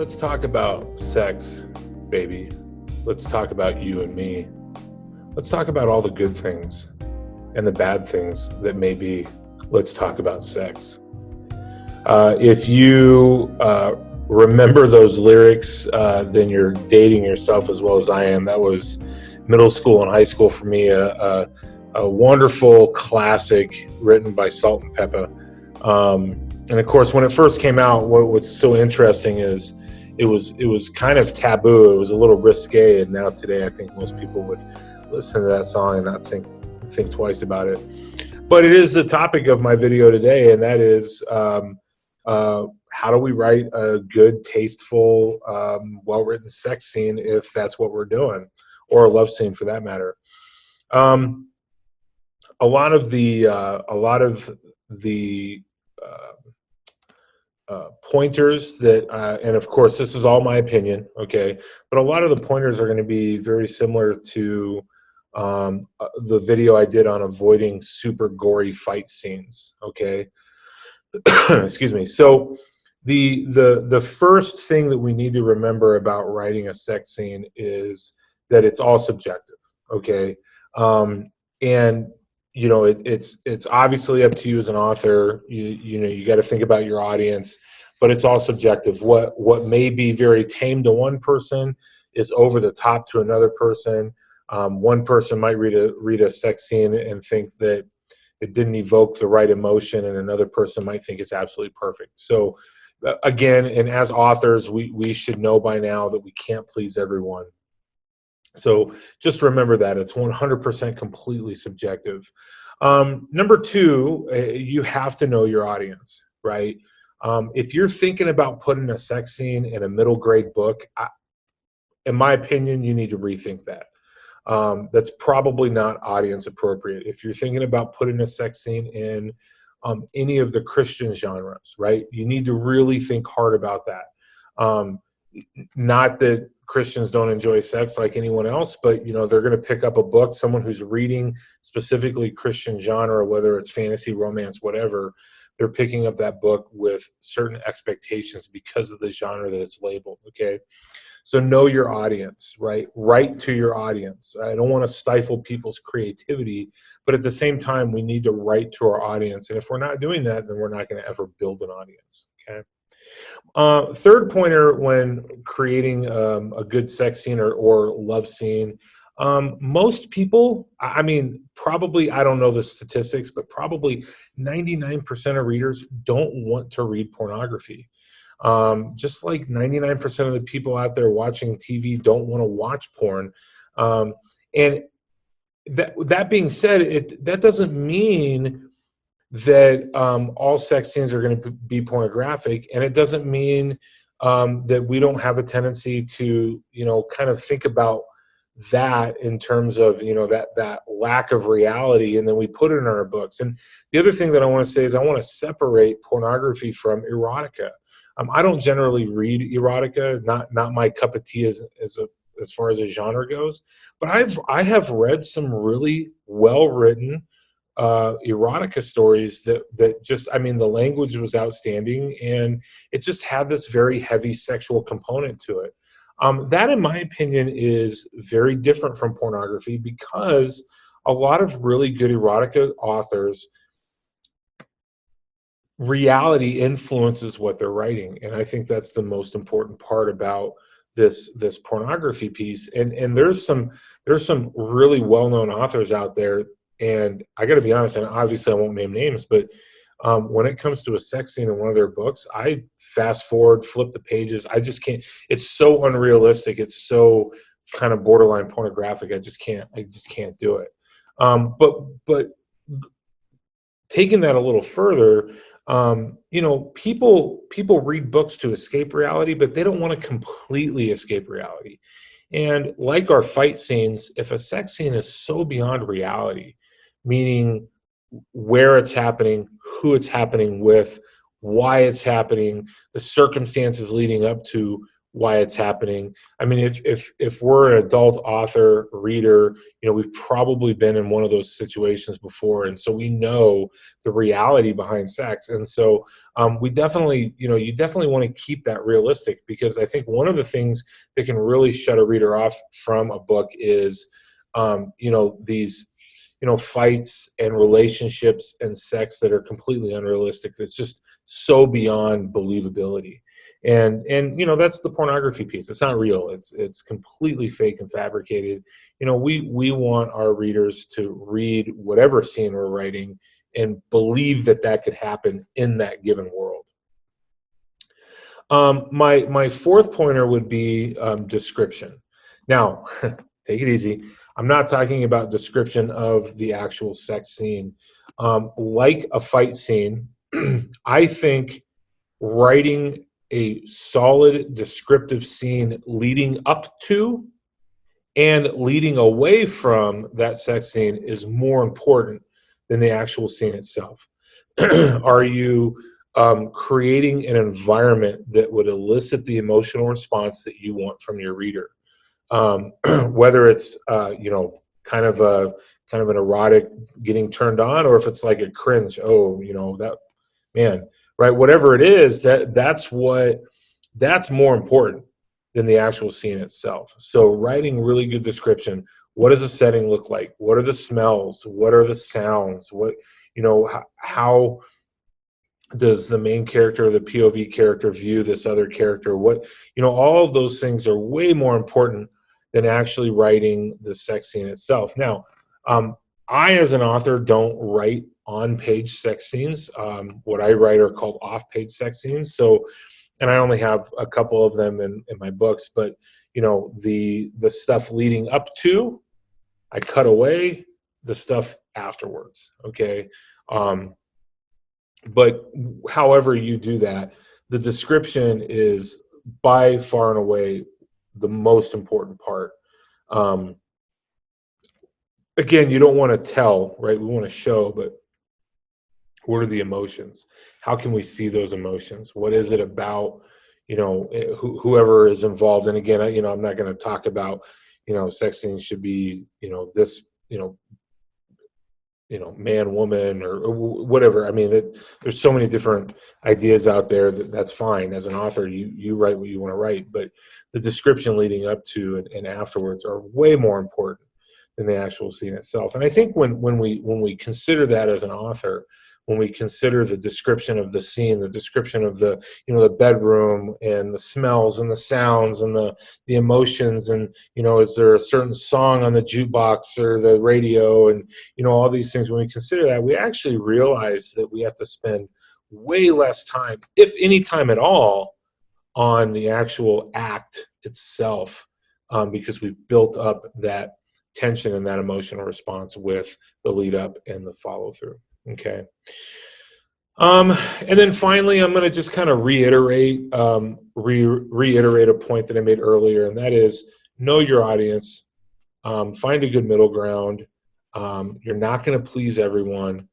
Let's talk about sex, baby. Let's talk about you and me. Let's talk about all the good things and the bad things that may be. Let's talk about sex. If you remember those lyrics, then you're dating yourself as well as I am. That was middle school and high school for me, a wonderful classic written by Salt and Pepper. And of course, when it first came out, what's so interesting is it was kind of taboo. It was a little risque, and now today I think most people would listen to that song and not think twice about it. But it is the topic of my video today, and that is how do we write a good, tasteful, well-written sex scene if that's what we're doing, or a love scene for that matter. A lot of the pointers that, and of course this is all my opinion, okay, but a lot of the pointers are going to be very similar to the video I did on avoiding super gory fight scenes, okay. Excuse me. So the first thing that we need to remember about writing a sex scene is that it's all subjective, okay. And you know, it's obviously up to you as an author. You know, you got to think about your audience, but it's all subjective. What may be very tame to one person is over the top to another person. One person might read a sex scene and think that it didn't evoke the right emotion, and another person might think it's absolutely perfect. So again, and as authors, we should know by now that we can't please everyone. So just remember that it's 100% completely subjective. Number two, you have to know your audience, right? If you're thinking about putting a sex scene in a middle grade book, in my opinion, you need to rethink that. That's probably not audience appropriate. If you're thinking about putting a sex scene in any of the Christian genres, right? You need to really think hard about that. Not that Christians don't enjoy sex like anyone else, but you know, they're going to pick up a book, someone who's reading specifically Christian genre, whether it's fantasy, romance, whatever, they're picking up that book with certain expectations because of the genre that it's labeled, okay? So know your audience, right? Write to your audience. I don't want to stifle people's creativity, but at the same time, we need to write to our audience. And if we're not doing that, then we're not going to ever build an audience, okay? Third pointer when creating a good sex scene or love scene, most people, I mean, probably, I don't know the statistics, but probably 99% of readers don't want to read pornography. Just like 99% of the people out there watching TV don't want to watch porn. And that being said, that doesn't mean that all sex scenes are going to be pornographic, and it doesn't mean that we don't have a tendency to, you know, kind of think about that in terms of, you know, that lack of reality, and then we put it in our books. And the other thing that I want to say is I want to separate pornography from erotica. I don't generally read erotica, not my cup of tea as far as a genre goes, but I have read some really well written erotica stories that just, I mean, the language was outstanding, and it just had this very heavy sexual component to it. That, in my opinion, is very different from pornography, because a lot of really good erotica authors, reality influences what they're writing, and I think that's the most important part about this pornography piece. And there's some really well-known authors out there, and I got to be honest, and obviously I won't name names, but when it comes to a sex scene in one of their books, I fast forward, flip the pages. I just can't. It's so unrealistic. It's so kind of borderline pornographic. I just can't do it. But taking that a little further, you know, people read books to escape reality, but they don't want to completely escape reality. And like our fight scenes, if a sex scene is so beyond reality, meaning where it's happening, who it's happening with, why it's happening, the circumstances leading up to why it's happening. I mean, if we're an adult author, reader, we've probably been in one of those situations before, and so we know the reality behind sex. And so we definitely, you definitely want to keep that realistic, because I think one of the things that can really shut a reader off from a book is, these fights and relationships and sex that are completely unrealistic. That's just so beyond believability. And that's the pornography piece. It's not real. It's completely fake and fabricated. We want our readers to read whatever scene we're writing and believe that could happen in that given world. My fourth pointer would be description. Now, take it easy. I'm not talking about description of the actual sex scene. Like a fight scene, I think writing a solid descriptive scene leading up to and leading away from that sex scene is more important than the actual scene itself. Are you creating an environment that would elicit the emotional response that you want from your reader? Whether it's kind of an erotic getting turned on, or if it's like a cringe, that man, right? Whatever it is, that's more important than the actual scene itself. So writing really good description. What does the setting look like? What are the smells? What are the sounds? What, how does the main character or the POV character view this other character? What, all of those things are way more important than actually writing the sex scene itself. Now, I, as an author, don't write on-page sex scenes. What I write are called off-page sex scenes. So, and I only have a couple of them in my books, but, the stuff leading up to, I cut away. The stuff afterwards, okay? But however you do that, the description is by far and away the most important part. Again, you don't want to tell, right? We want to show, but what are the emotions? How can we see those emotions? What is it about, whoever is involved? And again, I'm not going to talk about, sex scenes should be, this, man, woman, or whatever. I mean, there's so many different ideas out there that's fine. As an author, you write what you want to write, but the description leading up to and afterwards are way more important than the actual scene itself. And I think when we consider that as an author, when we consider the description of the scene, the description of the bedroom and the smells and the sounds and the emotions, and is there a certain song on the jukebox or the radio, and all these things, when we consider that, we actually realize that we have to spend way less time, if any time at all, on the actual act itself, because we've built up that tension and that emotional response with the lead up and the follow through. Okay. And then finally, I'm going to just kind of reiterate a point that I made earlier, and that is know your audience, find a good middle ground. You're not going to please everyone.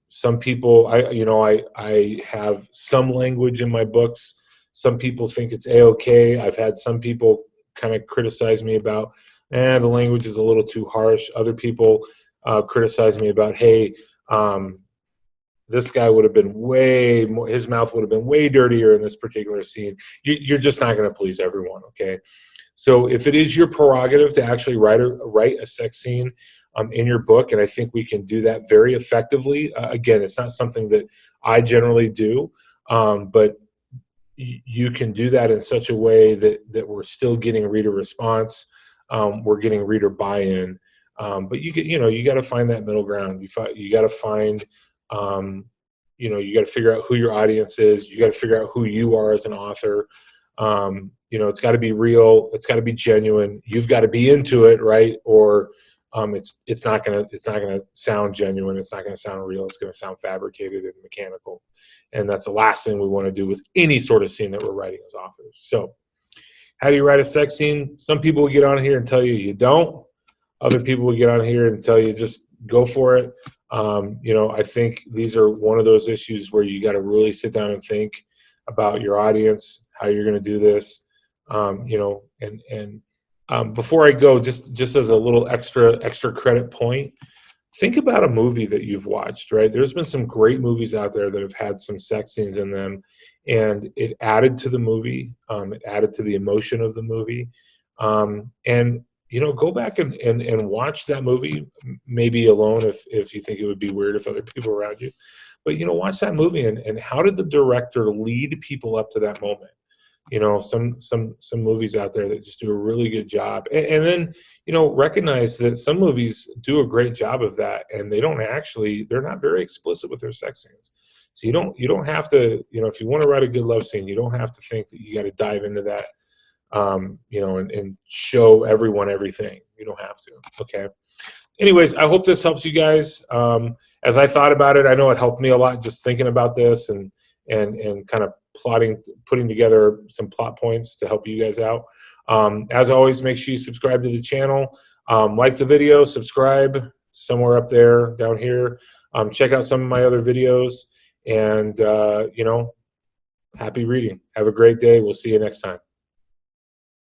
Some people, I have some language in my books. Some people think it's A-okay. I've had some people kind of criticize me about, the language is a little too harsh. Other people criticize me about, hey, this guy would have been way more, his mouth would have been way dirtier in this particular scene. You're just not going to please everyone, okay? So if it is your prerogative to actually write a sex scene in your book, and I think we can do that very effectively. Again, it's not something that I generally do, but you can do that in such a way that we're still getting reader response, we're getting reader buy-in, but you got to find that middle ground. You got to find, you got to figure out who your audience is. You got to figure out who you are as an author. It's got to be real. It's got to be genuine. You've got to be into it, right? Or it's not gonna sound genuine. It's not gonna sound real. It's gonna sound fabricated and mechanical, and that's the last thing we want to do with any sort of scene that we're writing as authors. So, how do you write a sex scene? Some people will get on here and tell you don't. Other people will get on here and tell you just go for it. I think these are one of those issues where you got to really sit down and think about your audience, how you're going to do this. You know, and before I go, just as a little extra credit point, think about a movie that you've watched, right? There's been some great movies out there that have had some sex scenes in them, and it added to the movie. It added to the emotion of the movie. And you know, go back and watch that movie, maybe alone if you think it would be weird if other people around you. But you know, watch that movie and how did the director lead people up to that moment? You know, some movies out there that just do a really good job, and then you know, recognize that some movies do a great job of that, and they're not very explicit with their sex scenes. So you don't have to, you know, if you want to write a good love scene, you don't have to think that you got to dive into that, you know, and show everyone everything. You don't have to. Okay. Anyways, I hope this helps you guys. As I thought about it, I know it helped me a lot just thinking about this and kind of putting together some plot points to help you guys out. As always, make sure you subscribe to the channel, like the video, subscribe somewhere up there, down here. Check out some of my other videos, and you know, happy reading. Have a great day. We'll see you next time.